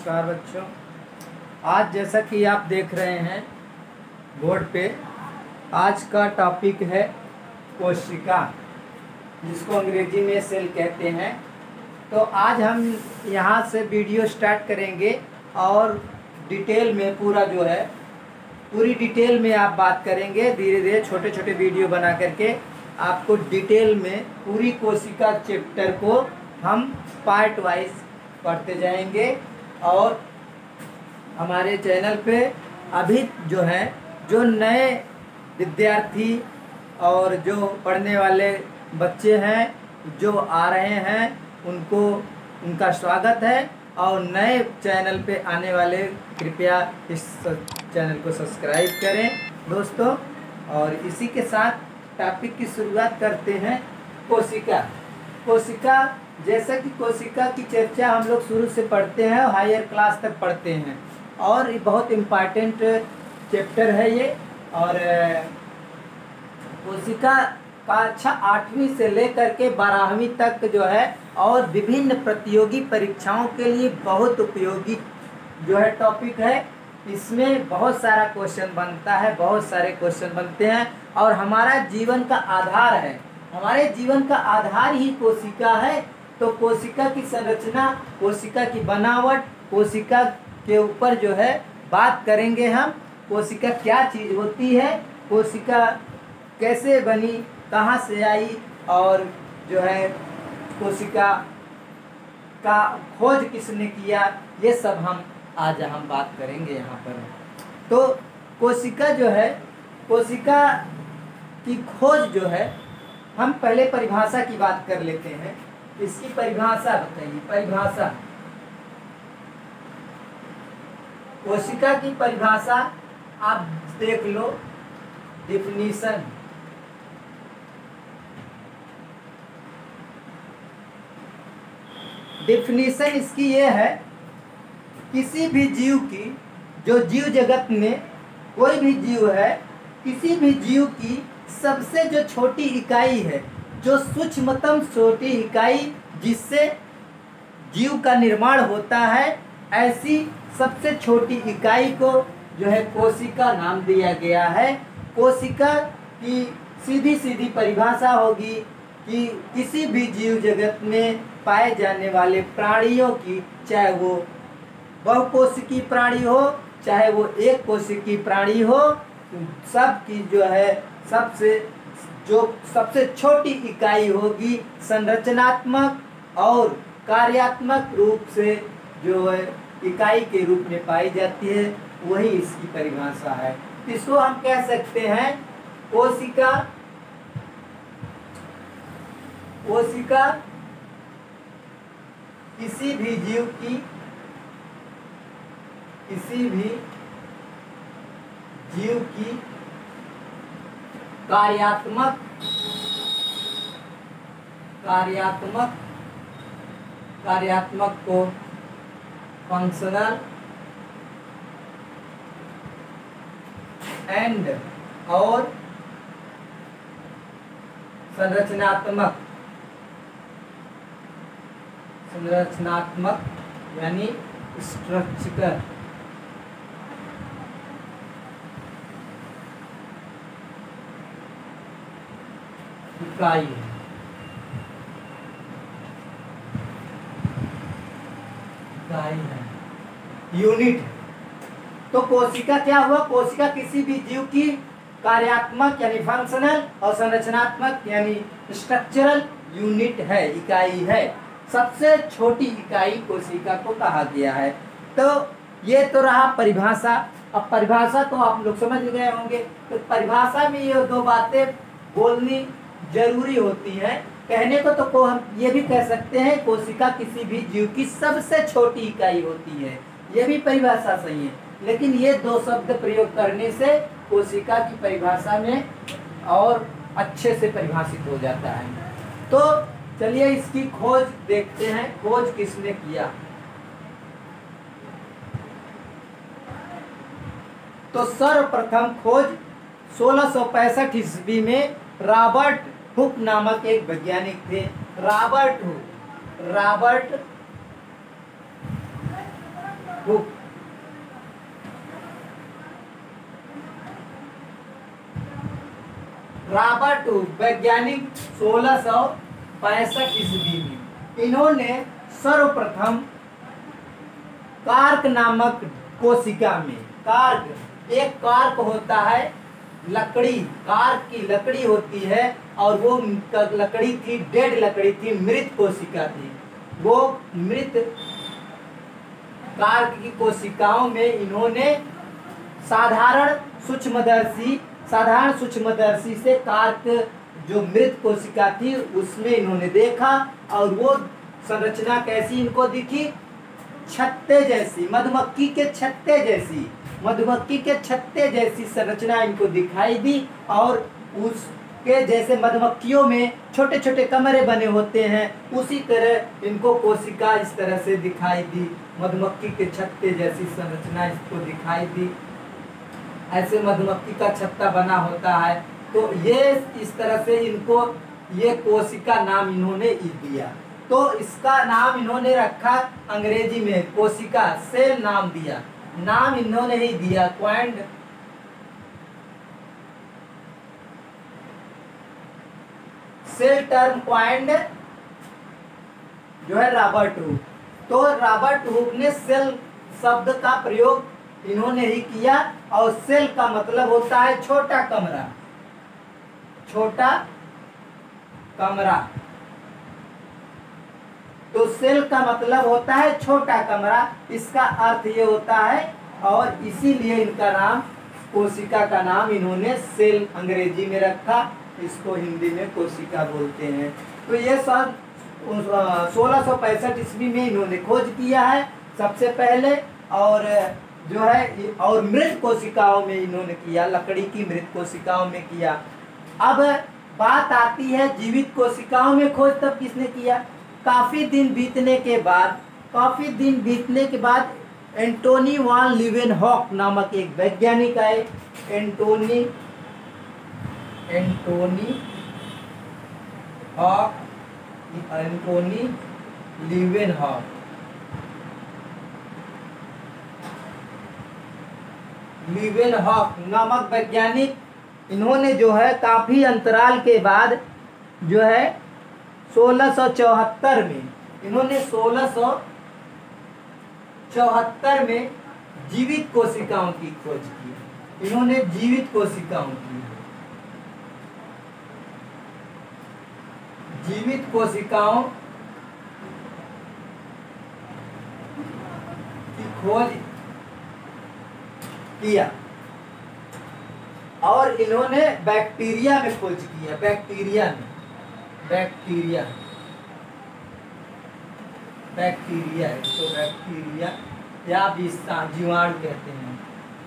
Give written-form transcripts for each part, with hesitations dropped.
नमस्कार बच्चों। आज जैसा कि आप देख रहे हैं बोर्ड पे, आज का टॉपिक है कोशिका, जिसको अंग्रेजी में सेल कहते हैं। तो आज हम यहाँ से वीडियो स्टार्ट करेंगे और डिटेल में पूरी डिटेल में आप बात करेंगे। धीरे धीरे छोटे छोटे वीडियो बना करके आपको डिटेल में पूरी कोशिका चैप्टर को हम पार्ट वाइज पढ़ते जाएंगे। और हमारे चैनल पे अभी जो नए विद्यार्थी और जो पढ़ने वाले बच्चे हैं जो आ रहे हैं, उनका स्वागत है। और नए चैनल पे आने वाले कृपया इस चैनल को सब्सक्राइब करें दोस्तों। और इसी के साथ टॉपिक की शुरुआत करते हैं। कोशिका जैसा कि कोशिका की चर्चा हम लोग शुरू से पढ़ते हैं, हायर क्लास तक पढ़ते हैं और ये बहुत इम्पॉर्टेंट चैप्टर है ये। और कोशिका का 8वीं से लेकर के 12वीं तक जो है और विभिन्न प्रतियोगी परीक्षाओं के लिए बहुत उपयोगी टॉपिक है। इसमें बहुत सारा क्वेश्चन बनता है, बहुत सारे क्वेश्चन बनते हैं और हमारा जीवन का आधार है। हमारे जीवन का आधार ही कोशिका है। तो कोशिका की संरचना, कोशिका की बनावट, कोशिका के ऊपर बात करेंगे हम। कोशिका क्या चीज़ होती है, कोशिका कैसे बनी, कहाँ से आई, और कोशिका का खोज किसने किया, ये सब आज हम बात करेंगे यहाँ पर। तो कोशिका की खोज हम पहले परिभाषा की बात कर लेते हैं। इसकी परिभाषा बताइए। परिभाषा, कोशिका की परिभाषा आप देख लो। डिफिनीशन, इसकी ये है, किसी भी जीव की, जो जीव जगत में कोई भी जीव है, किसी भी जीव की सबसे जो छोटी इकाई है, जो सूक्ष्मतम छोटी इकाई जिससे जीव का निर्माण होता है, ऐसी सबसे छोटी इकाई को कोशिका नाम दिया गया है। कोशिका की सीधी सीधी परिभाषा होगी कि किसी भी जीव जगत में पाए जाने वाले प्राणियों की, चाहे वो बहुकोशिकीय प्राणी हो, चाहे वो एक कोशिकीय प्राणी हो, सब की सबसे छोटी इकाई होगी, संरचनात्मक और कार्यात्मक रूप से इकाई के रूप में पाई जाती है, वही इसकी परिभाषा है। इसको हम कह सकते हैं कोशिका किसी भी जीव की कार्यात्मक को फंक्शनल एंड और संरचनात्मक यानी स्ट्रक्चरल इकाई है, यूनिट। तो कोशिका क्या हुआ? कोशिका किसी भी जीव की कार्यात्मक यानी फंक्शनल और संरचनात्मक यानी स्ट्रक्चरल यूनिट है, इकाई है। सबसे छोटी इकाई कोशिका को कहा गया है। तो ये तो रहा परिभाषा। अब परिभाषा तो आप लोग समझ गए होंगे। तो परिभाषा में ये दो बातें बोलनी जरूरी होती हैं। कहने को तो हम ये भी कह सकते हैं, कोशिका किसी भी जीव की सबसे छोटी इकाई होती है, ये भी परिभाषा सही है। लेकिन ये दो शब्द प्रयोग करने से कोशिका की परिभाषा में और अच्छे से परिभाषित हो जाता है। तो चलिए इसकी खोज देखते हैं, खोज किसने किया। तो सर्वप्रथम खोज 1665 ईस्वी में रॉबर्ट हुक नामक एक वैज्ञानिक थे। Robert Hooke. रॉबर्ट हुक वैज्ञानिक 1665 ईस्वी में इन्होंने सर्वप्रथम कार्क नामक कोशिका में, कार्क एक कार्क होता है, लकड़ी, कार्क की लकड़ी होती है, और वो लकड़ी थी, डेड लकड़ी थी, मृत कोशिका थी। वो मृत कार्क की कोशिकाओं में इन्होंने साधारण सूक्ष्मदर्शी से कार्क जो मृत कोशिका थी उसमें इन्होंने देखा, और वो संरचना कैसी इनको दिखी, छत्ते जैसी, मधुमक्खी के छत्ते जैसी संरचना इनको दिखाई दी। और उसके जैसे मधुमक्खियों में छोटे छोटे कमरे बने होते हैं, उसी तरह इनको कोशिका इस तरह से दिखाई दी, मधुमक्खी के छत्ते जैसी संरचना इसको दिखाई दी। ऐसे मधुमक्खी का छत्ता बना होता है। तो ये इस तरह से इनको ये कोशिका नाम इन्होंने दिया। तो इसका नाम इन्होंने रखा अंग्रेजी में कोशिका, सेल नाम दिया, नाम इन्होंने ही दिया, क्वाइंड सेल टर्म क्वाइंड जो है रॉबर्ट हुक। तो रॉबर्ट हुक ने सेल शब्द का प्रयोग इन्होंने ही किया, और सेल का मतलब होता है छोटा कमरा, छोटा कमरा। तो सेल का मतलब होता है छोटा कमरा, इसका अर्थ ये होता है, और इसीलिए इनका नाम, कोशिका का नाम इन्होंने सेल अंग्रेजी में रखा, इसको हिंदी में कोशिका बोलते हैं। तो ये सन 1665 ईस्वी में इन्होंने खोज किया है सबसे पहले, और जो है और मृत कोशिकाओं में इन्होंने किया, लकड़ी की मृत कोशिकाओं में किया। अब बात आती है जीवित कोशिकाओं में खोज तब किसने किया। काफी दिन बीतने के बाद एंटोनी वान लीवेनहॉक नामक एक वैज्ञानिक आए। एंटोनी लीवेनहॉक नामक वैज्ञानिक, इन्होंने जो है काफी अंतराल के बाद जो है 1674 में, इन्होंने 1674 में जीवित कोशिकाओं की खोज की। इन्होंने जीवित कोशिकाओं की खोज किया, और इन्होंने बैक्टीरिया में खोज किया, बैक्टीरिया इसको बैक्टीरिया या जीवाणु कहते हैं।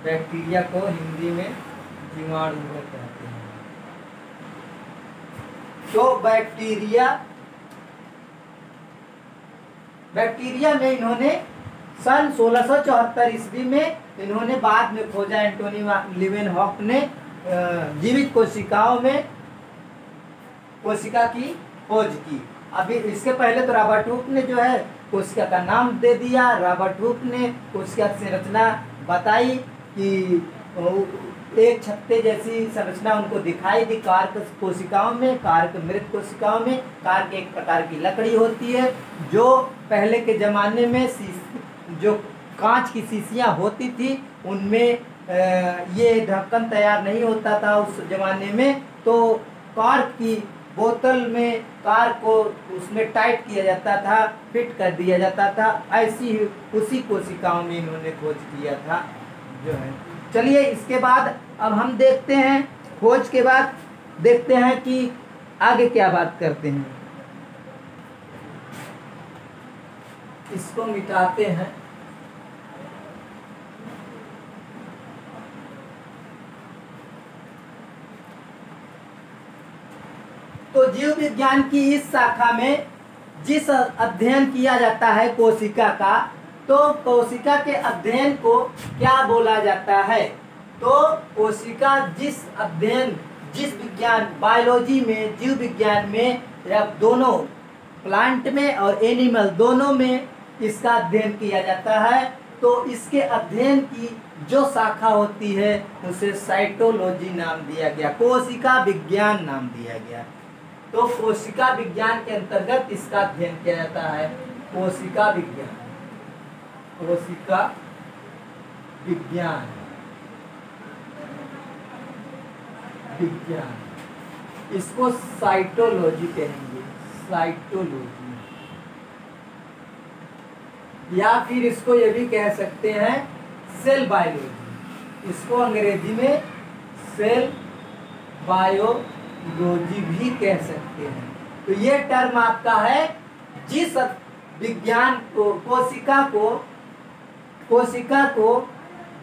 बैक्टीरिया को हिंदी में जीवाणु कहते हैं। तो बैक्टीरिया में इन्होंने सन 1674 ईस्वी में इन्होंने बाद में खोजा, एंटोनी लीवेनहॉक ने जीवित कोशिकाओं में कोशिका की खोज की। अभी इसके पहले तो रॉबर्ट हुक ने जो है कोशिका का नाम दे दिया। रॉबर्ट हुक ने कोशिका की संरचना बताई कि एक छत्ते जैसी संरचना उनको दिखाई दी कार्क कोशिकाओं में, कार्क मृत कोशिकाओं में। कार्क एक प्रकार की लकड़ी होती है, जो पहले के ज़माने में जो कांच की शीशियाँ होती थी उनमें ये ढक्कन तैयार नहीं होता था उस जमाने में, तो कार्क की बोतल में कार्क को उसमें टाइट किया जाता था, फिट कर दिया जाता था। ऐसी ही उसी कोशिकाओं में इन्होंने खोज किया था जो है। चलिए इसके बाद अब हम देखते हैं, खोज के बाद देखते हैं कि आगे क्या बात करते हैं। इसको मिटाते हैं। तो जीव विज्ञान की इस शाखा में जिस अध्ययन किया जाता है कोशिका का, तो कोशिका के अध्ययन को क्या बोला जाता है। तो कोशिका जिस विज्ञान, बायोलॉजी में, जीव विज्ञान में, या दोनों प्लांट में और एनिमल दोनों में इसका अध्ययन किया जाता है, तो इसके अध्ययन की जो शाखा होती है उसे साइटोलॉजी नाम दिया गया, कोशिका विज्ञान नाम दिया गया। तो कोशिका विज्ञान के अंतर्गत इसका अध्ययन किया जाता है, कोशिका विज्ञान, कोशिका विज्ञान, विज्ञान इसको साइटोलॉजी कहेंगे, साइटोलॉजी, या फिर इसको ये भी कह सकते हैं सेल बायोलॉजी, इसको अंग्रेजी में सेल बायोलॉजी भी कह सकते हैं। तो ये टर्म आपका है जिस विज्ञान को, कोशिका को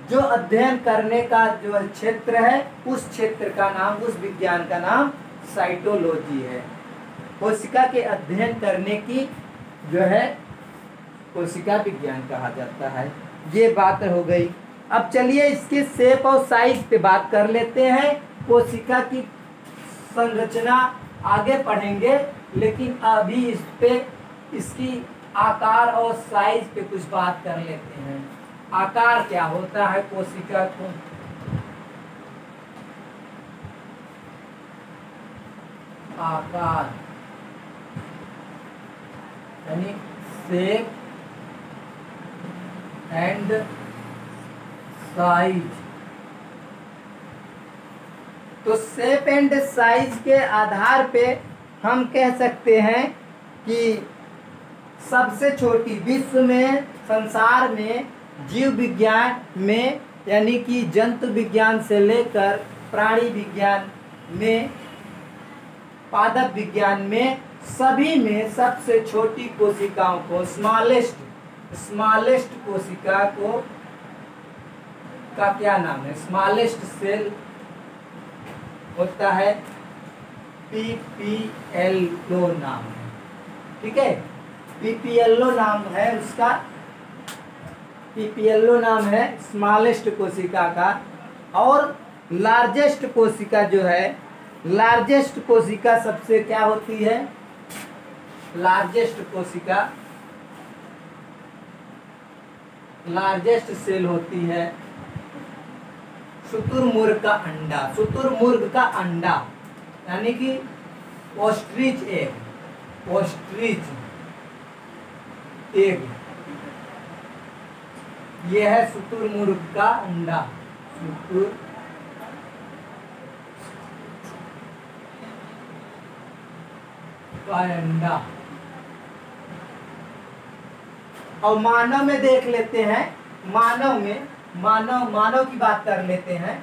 जो अध्ययन करने का जो क्षेत्र है उस क्षेत्र का नाम, उस विज्ञान का नाम साइटोलॉजी है। कोशिका के अध्ययन करने की जो है कोशिका विज्ञान कहा जाता है। ये बात हो गई। अब चलिए इसके शेप और साइज पे बात कर लेते हैं। कोशिका की संरचना आगे पढ़ेंगे, लेकिन अभी इस पे इसकी आकार और साइज पे कुछ बात कर लेते हैं। आकार क्या होता है कोशिका को? आकार यानी शेप एंड साइज। तो शेप एंड साइज के आधार पे हम कह सकते हैं कि सबसे छोटी विश्व में, संसार में, जीव विज्ञान में यानी कि जंतु विज्ञान से लेकर प्राणी विज्ञान में, पादप विज्ञान में, सभी में सबसे छोटी कोशिकाओं को, स्मॉलेस्ट कोशिका को का क्या नाम है? स्मॉलेस्ट सेल होता है पीपीएलओ नाम है। ठीक है, पीपीएलओ नाम है उसका, पीपीएलओ नाम है स्मॉलेस्ट कोशिका का। और लार्जेस्ट कोशिका जो है, लार्जेस्ट कोशिका सबसे क्या होती है? लार्जेस्ट कोशिका, लार्जेस्ट सेल होती है शुतुरमुर्ग का अंडा। शुतुरमुर्ग का अंडा यानी कि ऑस्ट्रिच एग, ऑस्ट्रिच एग, ये है शुतुरमुर्ग का अंडा, शुतुर का अंडा। और मानव में देख लेते हैं, मानव में, मानव की बात कर लेते हैं।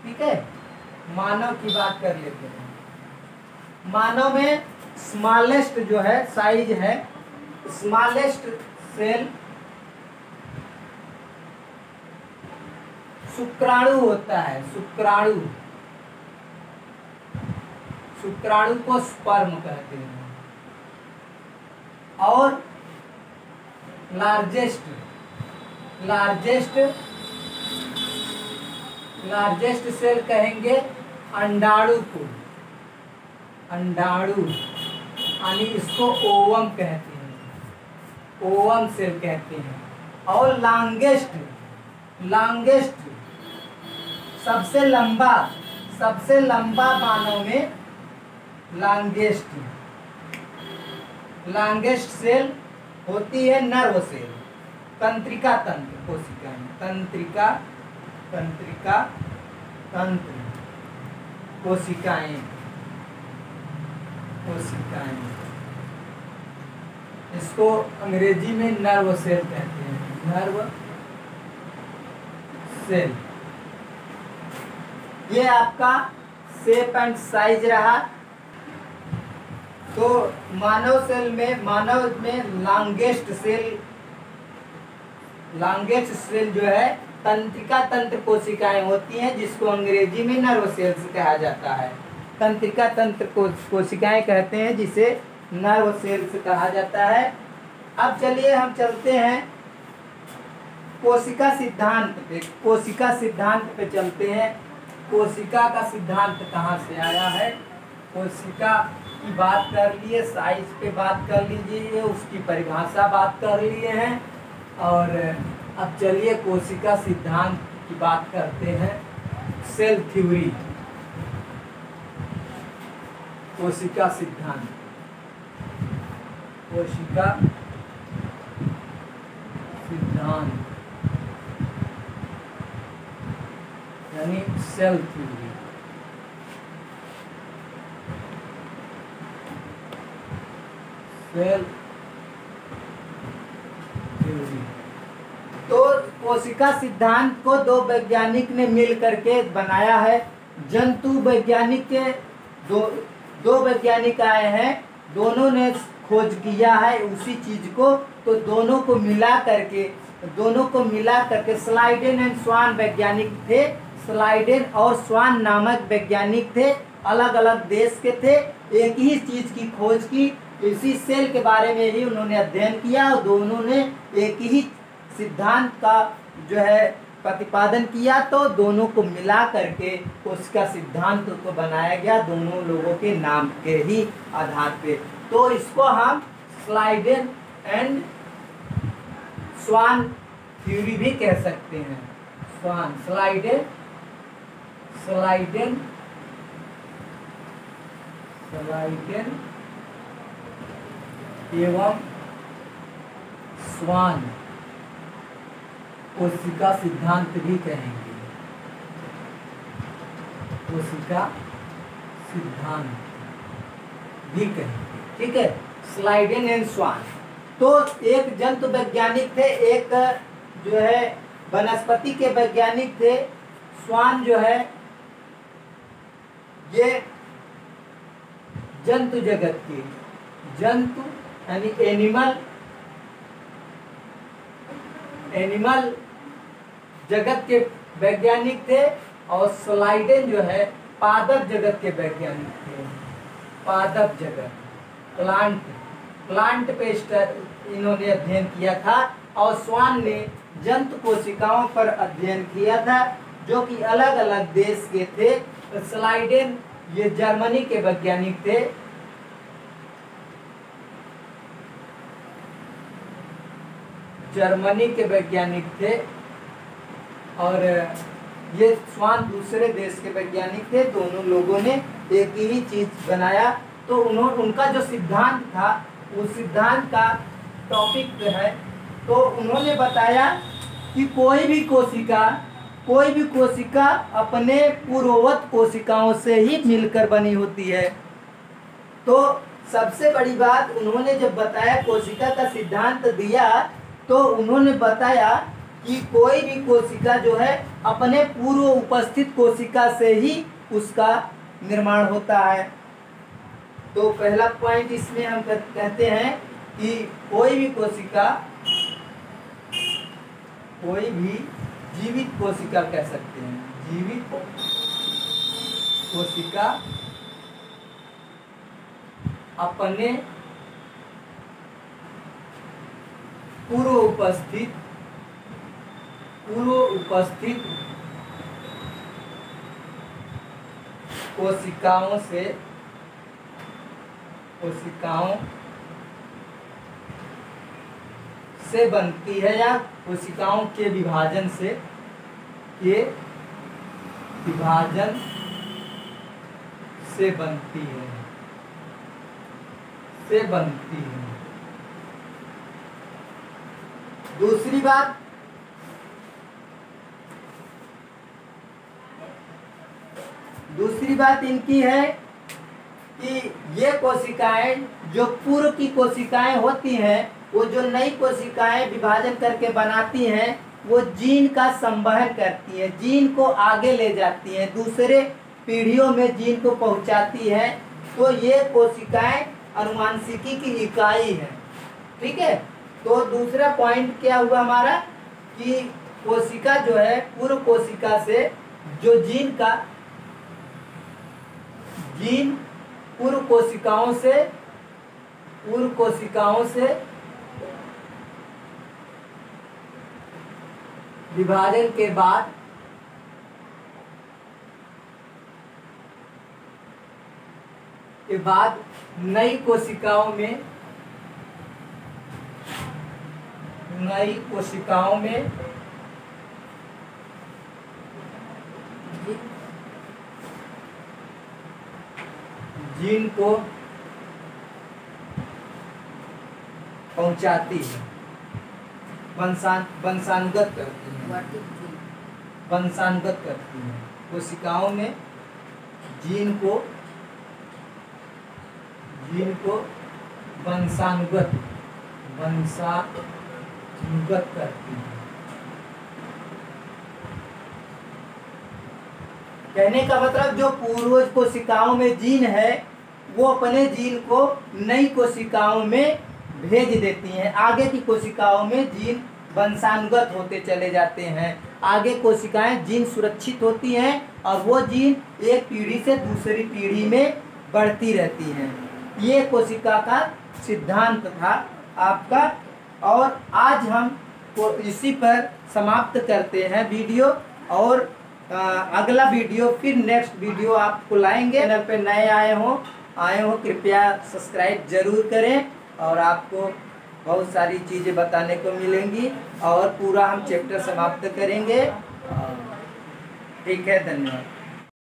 ठीक है, मानव की बात कर लेते हैं। मानव में स्मॉलेस्ट जो है साइज है, स्मॉलेस्ट सेल शुक्राणु होता है। शुक्राणु, शुक्राणु को स्पर्म कहते हैं। और लार्जेस्ट सेल कहेंगे अंडाणु को, अंडाणु यानी इसको ओवम कहते हैं, ओवम सेल कहते हैं। और लॉन्गेस्ट सबसे लंबा मानव में लॉन्गेस्ट सेल होती है नर्व सेल, तंत्रिका तंत्र कोशिकाएं, तंत्रिका तंत्र कोशिकाएं, इसको अंग्रेजी में नर्व सेल कहते हैं, नर्व सेल। ये आपका शेप एंड साइज रहा। तो मानव में लॉन्गेस्ट सेल जो है तंत्रिका तंत्र कोशिकाएं होती हैं, जिसको अंग्रेजी में नर्व सेल्स कहा जाता है। तंत्रिका तंत्र कोशिकाएं कहते हैं, जिसे नर्व सेल्स कहा जाता है। अब चलिए हम चलते हैं कोशिका सिद्धांत पे, कोशिका सिद्धांत पे चलते हैं। कोशिका का सिद्धांत कहाँ से आया है? कोशिका की बात कर लिए, साइज पे बात कर लीजिए, उसकी परिभाषा बात कर लिए हैं, और अब चलिए कोशिका सिद्धांत की बात करते हैं। सेल थ्योरी, कोशिका सिद्धांत, कोशिका सिद्धांत यानी सेल थ्योरी। सेल थ्योरी तो कोशिका सिद्धांत को दो वैज्ञानिक ने मिल करके बनाया है। जंतु वैज्ञानिक के दो वैज्ञानिक आए हैं, दोनों ने खोज किया है उसी चीज को, तो दोनों को मिला करके स्लाइडेन एंड स्वान वैज्ञानिक थे। स्लाइडेन और स्वान नामक वैज्ञानिक थे, अलग अलग देश के थे, एक ही चीज की खोज की, इसी सेल के बारे में ही उन्होंने अध्ययन किया और दोनों ने एक ही सिद्धांत का जो है प्रतिपादन किया, तो दोनों को मिला करके उसका सिद्धांत को बनाया गया, दोनों लोगों के नाम के ही आधार पे। तो इसको हम स्लाइडेन एंड स्वान थ्योरी भी कह सकते हैं। स्वान, स्लाइडेन एवं स्वान कोशिका सिद्धांत भी कहेंगे, कोशिका सिद्धांत भी कहेंगे, ठीक है। स्लाइडेन एंड स्वान तो एक जंतु वैज्ञानिक थे, एक जो है वनस्पति के वैज्ञानिक थे। स्वान जो है ये जंतु जगत की, जंतु यानी एनिमल जगत के वैज्ञानिक थे, और स्लाइडेन जो है पादप जगत के वैज्ञानिक थे। पादप जगत, प्लांट पे इन्होंने अध्ययन किया था, और स्वान ने जंतु कोशिकाओं पर अध्ययन किया था, जो कि अलग अलग देश के थे। स्लाइडेन ये जर्मनी के वैज्ञानिक थे, जर्मनी के वैज्ञानिक थे, और ये स्वान दूसरे देश के वैज्ञानिक थे। दोनों लोगों ने एक ही चीज बनाया, तो उनका जो सिद्धांत था उस सिद्धांत का टॉपिक है, तो उन्होंने बताया कि कोई भी कोशिका अपने पूर्ववत कोशिकाओं से ही मिलकर बनी होती है। तो सबसे बड़ी बात उन्होंने जब बताया, कोशिका का सिद्धांत दिया, तो उन्होंने बताया कि कोई भी कोशिका जो है अपने पूर्व उपस्थित कोशिका से ही उसका निर्माण होता है। तो पहला पॉइंट इसमें हम कहते हैं कि कोई भी जीवित कोशिका कह सकते हैं, जीवित कोशिका अपने पूर्व उपस्थित कोशिकाओं से बनती है, या कोशिकाओं के विभाजन से बनती है। दूसरी बात इनकी है कि ये कोशिकाएं जो पूर्व की कोशिकाएं होती हैं, वो जो नई कोशिकाएं विभाजन करके बनाती हैं, वो जीन का संवहन करती हैं, जीन को आगे ले जाती हैं, दूसरे पीढ़ियों में जीन को पहुंचाती हैं। तो ये कोशिकाएं अनुवांशिकी की इकाई है, ठीक है। तो दूसरा पॉइंट क्या हुआ हमारा कि कोशिका जो है पूर्व कोशिका से जो जीन पूर्व कोशिकाओं से विभाजन के बाद नई कोशिकाओं में जीन को पहुंचाती है, वंशानुगत करती है, वंशानुगत करती है। कोशिकाओं में जीन को वंशानुगत करती है। कहने का मतलब जो पूर्वज कोशिकाओं में जीन है वो अपने जीन को नई कोशिकाओं में भेज देती हैं। आगे की कोशिकाओं में जीन वंशानुगत होते चले जाते हैं। आगे कोशिकाएं जीन सुरक्षित होती हैं और वो जीन एक पीढ़ी से दूसरी पीढ़ी में बढ़ती रहती हैं। ये कोशिका का सिद्धांत था आपका। और आज हम इसी पर समाप्त करते हैं वीडियो, और अगला वीडियो फिर नेक्स्ट वीडियो आपको लाएंगे। चैनल पे नए आए हो कृपया सब्सक्राइब जरूर करें, और आपको बहुत सारी चीज़ें बताने को मिलेंगी और पूरा हम चैप्टर समाप्त करेंगे। ठीक है, धन्यवाद।